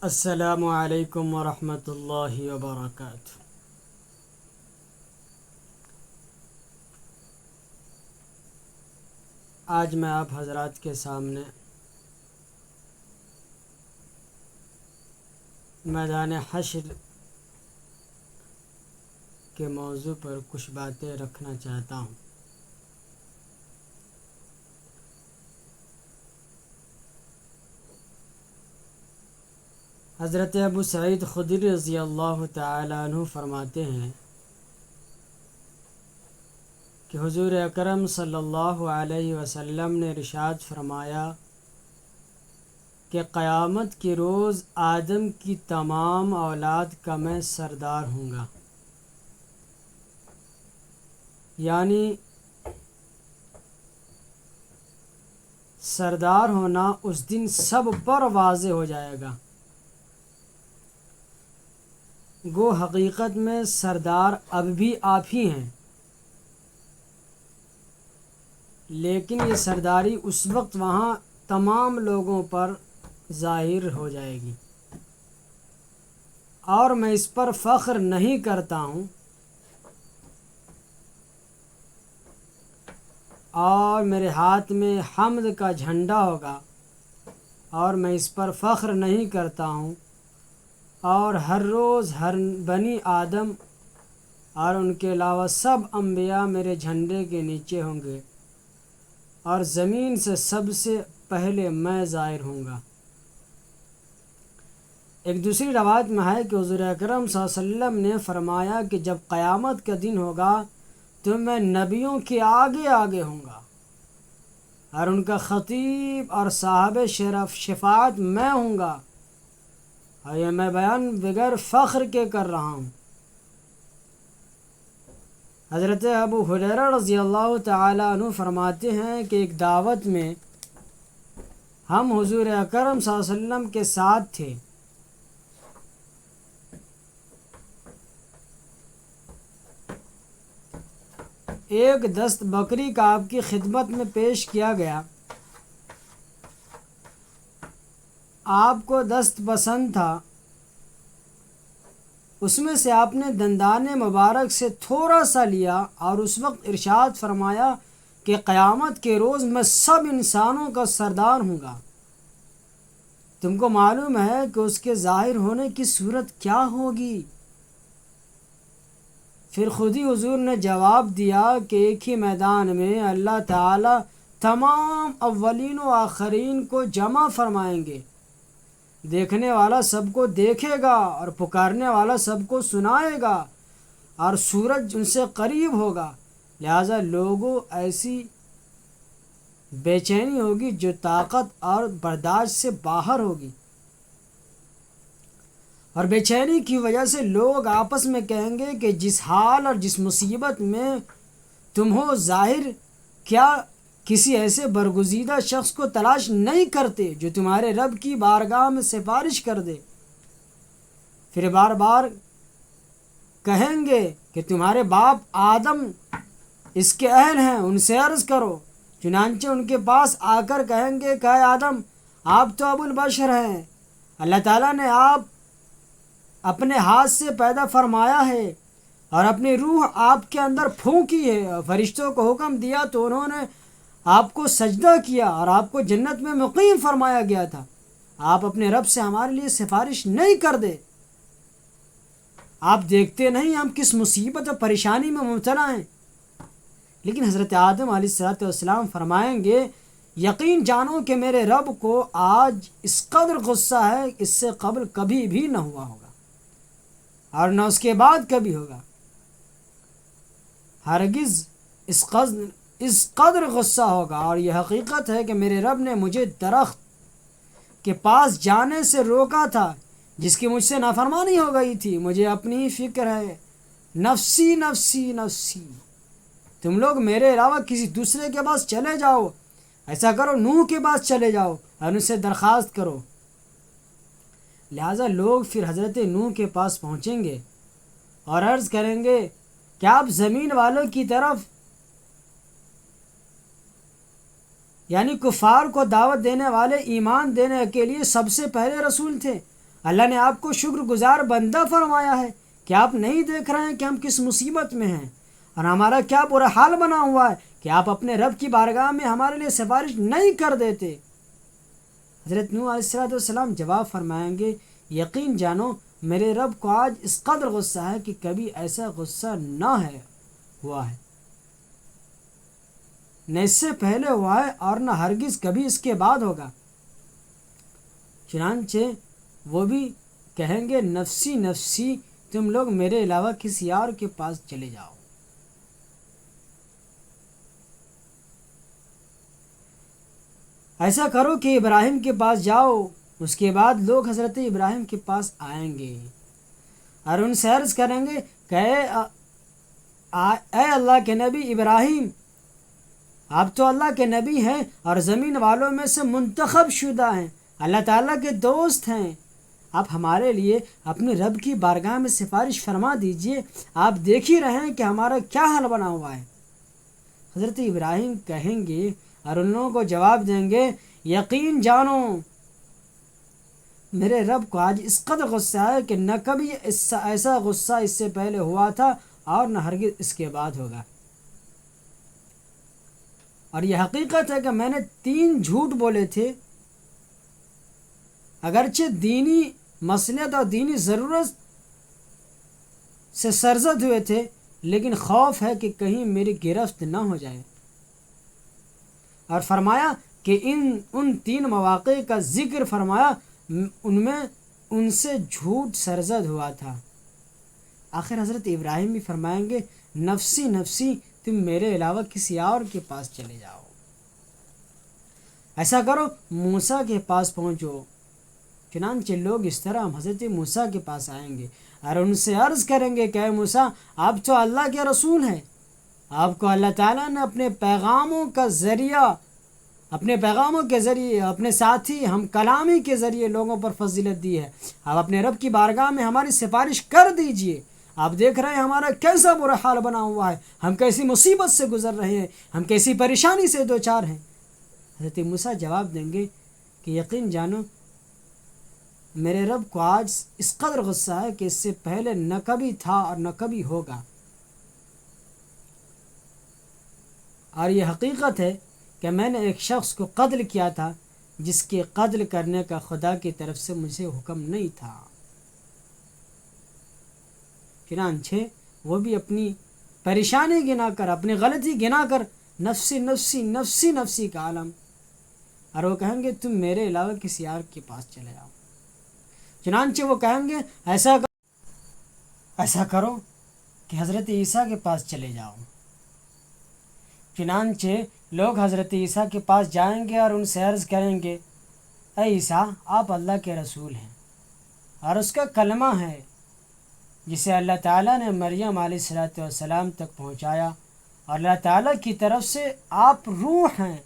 السلام علیکم ورحمۃ اللہ وبرکاتہ۔ آج میں آپ حضرات کے سامنے میدان حشر کے موضوع پر کچھ باتیں رکھنا چاہتا ہوں۔ حضرت ابو سعید خدری رضی اللہ تعالیٰ عنہ فرماتے ہیں کہ حضور اکرم صلی اللہ علیہ وسلم نے ارشاد فرمایا کہ قیامت کے روز آدم کی تمام اولاد کا میں سردار ہوں گا، یعنی سردار ہونا اس دن سب پر واضح ہو جائے گا۔ گو حقیقت میں سردار اب بھی آپ ہی ہیں، لیکن یہ سرداری اس وقت وہاں تمام لوگوں پر ظاہر ہو جائے گی، اور میں اس پر فخر نہیں کرتا ہوں اور میرے ہاتھ میں حمد کا جھنڈا ہوگا، اور میں اس پر فخر نہیں کرتا ہوں، اور ہر روز ہر بنی آدم اور ان کے علاوہ سب انبیاء میرے جھنڈے کے نیچے ہوں گے، اور زمین سے سب سے پہلے میں ظاہر ہوں گا۔ ایک دوسری روایت میں ہے کہ حضور اکرم صلی اللہ علیہ وسلم نے فرمایا کہ جب قیامت کا دن ہوگا تو میں نبیوں کے آگے آگے ہوں گا، اور ان کا خطیب اور صاحب شرف شفاعت میں ہوں گا، اور یہ میں بیان بغیر فخر کے کر رہا ہوں۔ حضرت ابو ہریرہ رضی اللہ تعالیٰ عنہ فرماتے ہیں کہ ایک دعوت میں ہم حضور اکرم صلی اللہ علیہ وسلم کے ساتھ تھے۔ ایک دست بکری کا آپ کی خدمت میں پیش کیا گیا، آپ کو دست پسند تھا، اس میں سے آپ نے دندان مبارک سے تھوڑا سا لیا، اور اس وقت ارشاد فرمایا کہ قیامت کے روز میں سب انسانوں کا سردار ہوں گا۔ تم کو معلوم ہے کہ اس کے ظاہر ہونے کی صورت کیا ہوگی؟ پھر خود ہی حضور نے جواب دیا کہ ایک ہی میدان میں اللہ تعالی تمام اولین و آخرین کو جمع فرمائیں گے، دیکھنے والا سب کو دیکھے گا، اور پکارنے والا سب کو سنائے گا، اور سورج ان سے قریب ہوگا، لہذا لوگوں ایسی بے چینی ہوگی جو طاقت اور برداشت سے باہر ہوگی، اور بے چینی کی وجہ سے لوگ آپس میں کہیں گے کہ جس حال اور جس مصیبت میں تم ہو، ظاہر کیا کسی ایسے برگزیدہ شخص کو تلاش نہیں کرتے جو تمہارے رب کی بارگاہ میں سفارش کر دے؟ پھر بار بار کہیں گے کہ تمہارے باپ آدم اس کے اہل ہیں، ان سے عرض کرو۔ چنانچہ ان کے پاس آ کر کہیں گے کہ اے آدم، آپ تو ابو البشر ہیں، اللہ تعالیٰ نے آپ اپنے ہاتھ سے پیدا فرمایا ہے، اور اپنی روح آپ کے اندر پھونکی ہے، اور فرشتوں کو حکم دیا تو انہوں نے آپ کو سجدہ کیا، اور آپ کو جنت میں مقیم فرمایا گیا تھا، آپ اپنے رب سے ہمارے لیے سفارش نہیں کر دے؟ آپ دیکھتے نہیں ہم کس مصیبت اور پریشانی میں مبتلا ہیں؟ لیکن حضرت آدم علیہ السلام فرمائیں گے یقین جانو کہ میرے رب کو آج اس قدر غصہ ہے، اس سے قبل کبھی بھی نہ ہوا ہوگا، اور نہ اس کے بعد کبھی ہوگا۔ ہرگز اس قدر غصہ ہوگا، اور یہ حقیقت ہے کہ میرے رب نے مجھے درخت کے پاس جانے سے روکا تھا جس کی مجھ سے نافرمانی ہو گئی تھی۔ مجھے اپنی ہی فکر ہے، نفسی نفسی نفسی، تم لوگ میرے علاوہ کسی دوسرے کے پاس چلے جاؤ، ایسا کرو نوح کے پاس چلے جاؤ اور ان سے درخواست کرو۔ لہٰذا لوگ پھر حضرت نوح کے پاس پہنچیں گے اور عرض کریں گے کہ آپ زمین والوں کی طرف یعنی کفار کو دعوت دینے والے ایمان دینے کے لیے سب سے پہلے رسول تھے، اللہ نے آپ کو شکر گزار بندہ فرمایا ہے کہ آپ نہیں دیکھ رہے ہیں کہ ہم کس مصیبت میں ہیں اور ہمارا کیا برا حال بنا ہوا ہے کہ آپ اپنے رب کی بارگاہ میں ہمارے لیے سفارش نہیں کر دیتے۔ حضرت نوح علیہ السلام جواب فرمائیں گے، یقین جانو میرے رب کو آج اس قدر غصہ ہے کہ کبھی ایسا غصہ نہ ہوا ہے، نہ اس سے پہلے ہوا ہے اور نہ ہرگز کبھی اس کے بعد ہوگا۔ چنانچہ وہ بھی کہیں گے، نفسی نفسی، تم لوگ میرے علاوہ کسی اور کے پاس چلے جاؤ۔ ایسا کرو کہ ابراہیم کے پاس جاؤ۔ اس کے بعد لوگ حضرت ابراہیم کے پاس آئیں گے اور ان سے عرض کریں گے کہ اے اللہ کے نبی ابراہیم، آپ تو اللہ کے نبی ہیں اور زمین والوں میں سے منتخب شدہ ہیں، اللہ تعالیٰ کے دوست ہیں، آپ ہمارے لیے اپنے رب کی بارگاہ میں سفارش فرما دیجئے، آپ دیکھ ہی رہے ہیں کہ ہمارا کیا حال بنا ہوا ہے۔ حضرت ابراہیم کہیں گے اور ان لوگوں کو جواب دیں گے، یقین جانو میرے رب کو آج اس قدر غصہ ہے کہ نہ کبھی ایسا غصہ اس سے پہلے ہوا تھا اور نہ ہرگز اس کے بعد ہوگا۔ اور یہ حقیقت ہے کہ میں نے 3 جھوٹ بولے تھے، اگرچہ دینی مصلحت اور دینی ضرورت سے سرزد ہوئے تھے، لیکن خوف ہے کہ کہیں میری گرفت نہ ہو جائے۔ اور فرمایا کہ ان 3 مواقع کا ذکر فرمایا، ان میں ان سے جھوٹ سرزد ہوا تھا۔ آخر حضرت ابراہیم بھی فرمائیں گے، نفسی نفسی، تم میرے علاوہ کسی اور کے پاس چلے جاؤ۔ ایسا کرو موسیٰ کے پاس پہنچو۔ چنانچہ لوگ اس طرح حضرت موسیٰ کے پاس آئیں گے اور ان سے عرض کریں گے کہ اے موسیٰ، آپ تو اللہ کے رسول ہیں، آپ کو اللہ تعالیٰ نے اپنے پیغاموں کے ذریعے اپنے ساتھی ہم کلامی کے ذریعے لوگوں پر فضیلت دی ہے، آپ اپنے رب کی بارگاہ میں ہماری سفارش کر دیجئے۔ آپ دیکھ رہے ہیں ہمارا کیسا برا حال بنا ہوا ہے، ہم کیسی مصیبت سے گزر رہے ہیں، ہم کیسی پریشانی سے دوچار ہیں۔ حضرت موسیٰ جواب دیں گے کہ یقین جانو میرے رب کو آج اس قدر غصہ ہے کہ اس سے پہلے نہ کبھی تھا اور نہ کبھی ہوگا، اور یہ حقیقت ہے کہ میں نے ایک شخص کو قتل کیا تھا جس کے قتل کرنے کا خدا کی طرف سے مجھے حکم نہیں تھا۔ چنانچہ وہ بھی اپنی پریشانی گنا کر، اپنی غلطی گنا کر نفسی نفسی نفسی نفسی کا عالم، اور وہ کہیں گے تم میرے علاوہ کسی اور کے پاس چلے جاؤ۔ چنانچہ وہ کہیں گے ایسا کرو کہ حضرت عیسیٰ کے پاس چلے جاؤ۔ چنانچہ لوگ حضرت عیسیٰ کے پاس جائیں گے اور ان سے عرض کریں گے، اے عیسیٰ، آپ اللہ کے رسول ہیں اور اس کا کلمہ ہے جسے اللہ تعالیٰ نے مریم علیہ السلام تک پہنچایا، اور اللہ تعالیٰ کی طرف سے آپ روح ہیں،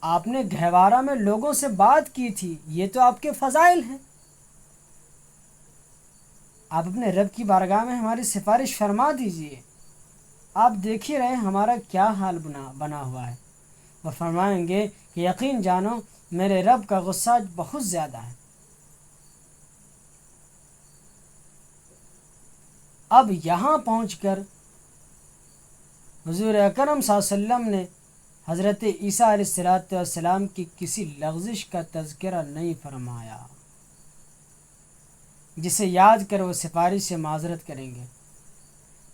آپ نے گہوارہ میں لوگوں سے بات کی تھی، یہ تو آپ کے فضائل ہیں، آپ اپنے رب کی بارگاہ میں ہماری سفارش فرما دیجئے، آپ دیکھ ہی رہے ہمارا کیا حال بنا ہوا ہے۔ وہ فرمائیں گے کہ یقین جانو میرے رب کا غصہ بہت زیادہ ہے۔ اب یہاں پہنچ کر حضور اکرم صلی اللہ علیہ وسلم نے حضرت عیسیٰ علیہ السلام کی کسی لغزش کا تذکرہ نہیں فرمایا جسے یاد کر وہ سفارش سے معذرت کریں گے،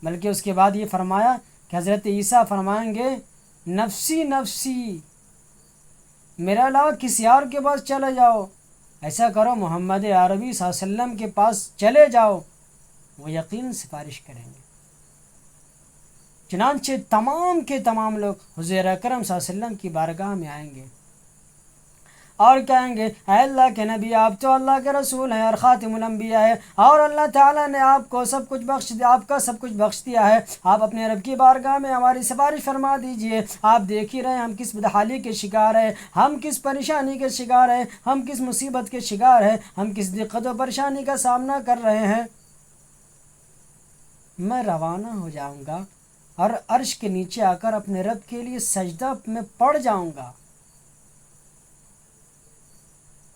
بلکہ اس کے بعد یہ فرمایا کہ حضرت عیسیٰ فرمائیں گے، نفسی نفسی، میرے علاوہ کسی اور کے پاس چلے جاؤ۔ ایسا کرو محمد عربی صلی اللہ علیہ وسلم کے پاس چلے جاؤ، وہ یقین سفارش کریں گے۔ چنانچہ تمام کے تمام لوگ حضور اکرم صلی اللہ علیہ وسلم کی بارگاہ میں آئیں گے اور کہیں گے، اے اللہ کے نبی، آپ تو اللہ کے رسول ہیں اور خاتم الانبیاء ہے، اور اللہ تعالیٰ نے آپ کا سب کچھ بخش دیا ہے، آپ اپنے رب کی بارگاہ میں ہماری سفارش فرما دیجئے۔ آپ دیکھ ہی رہے ہم کس بدحالی کے شکار ہیں، ہم کس پریشانی کے شکار ہیں، ہم کس مصیبت کے شکار ہیں، ہم کس دقت و پریشانی کا سامنا کر رہے ہیں۔ میں روانہ ہو جاؤں گا اور عرش کے نیچے آ کر اپنے رب کے لیے سجدہ میں پڑ جاؤں گا،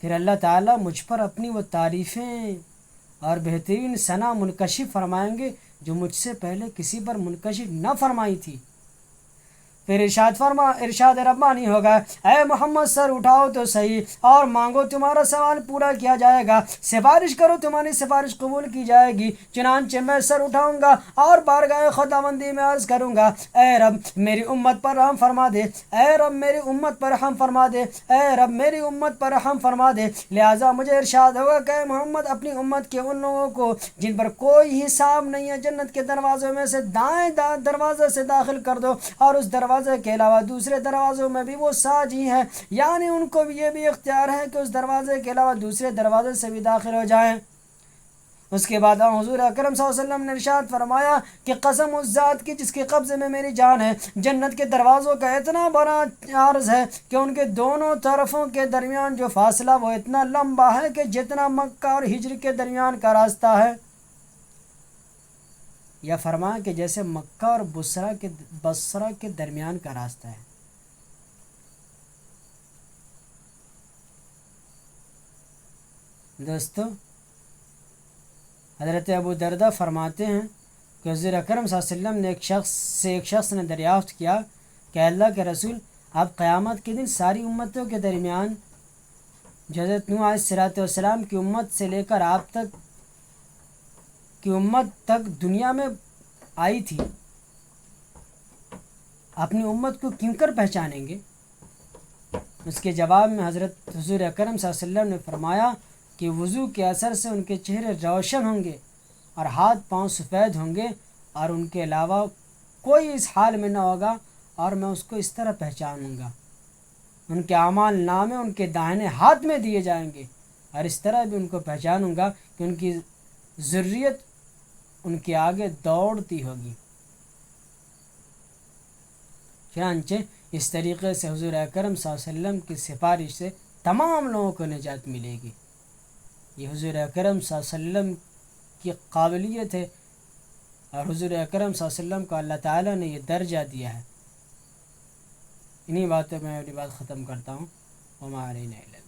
پھر اللہ تعالیٰ مجھ پر اپنی وہ تعریفیں اور بہترین ثنا منکشف فرمائیں گے جو مجھ سے پہلے کسی پر منکشف نہ فرمائی تھی۔ پھر ارشاد ربانی ہوگا، اے محمد سر اٹھاؤ تو صحیح اور مانگو تمہارا سوال پورا کیا جائے گا، سفارش کرو تمہاری سفارش قبول کی جائے گی۔ چنانچہ میں سر اٹھاؤں گا اور بارگاہ خداوندی میں عرض کروں گا، اے رب میری امت پر رحم فرما دے، اے رب میری امت پر رحم فرما دے، اے رب میری امت پر رحم فرما دے۔ لہٰذا مجھے ارشاد ہوگا کہ اے محمد اپنی امت کے ان لوگوں کو جن پر کوئی حساب نہیں ہے جنت کے دروازوں میں سے دائیں دروازے سے داخل کر دو، اور اس دروازے کے علاوہ دوسرے دروازوں میں بھی وہ ساجی ہیں، یعنی ان کو یہ بھی اختیار ہے کہ اس دروازے کے علاوہ دوسرے دروازے سے بھی داخل ہو جائیں۔ اس کے بعد حضور اکرم صلی اللہ علیہ وسلم نے ارشاد فرمایا کہ قسم اس ذات کی جس کے قبضے میں میری جان ہے، جنت کے دروازوں کا اتنا بڑا عرض ہے کہ ان کے دونوں طرفوں کے درمیان جو فاصلہ وہ اتنا لمبا ہے کہ جتنا مکہ اور ہجر کے درمیان کا راستہ ہے، یا فرمایا کہ جیسے مکہ اور بصرہ کے درمیان کا راستہ ہے۔ دوستو، حضرت ابو دردہ فرماتے ہیں کہ حضور اکرم صلی اللہ علیہ وسلم نے ایک شخص نے دریافت کیا کہ اللہ کے رسول، آپ قیامت کے دن ساری امتوں کے درمیان جو حضرت نوح علیہ السلام کی امت سے لے کر آپ تک کی امت تک دنیا میں آئی تھی، اپنی امت کو کیوں کر پہچانیں گے؟ اس کے جواب میں حضرت حضور اکرم صلی اللہ علیہ وسلم نے فرمایا کہ وضو کے اثر سے ان کے چہرے روشن ہوں گے اور ہاتھ پاؤں سفید ہوں گے، اور ان کے علاوہ کوئی اس حال میں نہ ہوگا، اور میں اس کو اس طرح پہچانوں گا۔ ان کے اعمال نامے ان کے داہنے ہاتھ میں دیے جائیں گے، اور اس طرح بھی ان کو پہچانوں گا کہ ان کی ذریت ان کے آگے دوڑتی ہوگی۔ چنانچہ اس طریقے سے حضور اکرم صلی اللہ علیہ وسلم کی سفارش سے تمام لوگوں کو نجات ملے گی۔ یہ حضور اکرم صلی اللہ علیہ وسلم کی قابلیت ہے، اور حضور اکرم صلی اللہ علیہ وسلم کو اللہ تعالیٰ نے یہ درجہ دیا ہے۔ انہی باتوں میں اپنی بات ختم کرتا ہوں۔ وما علینا الا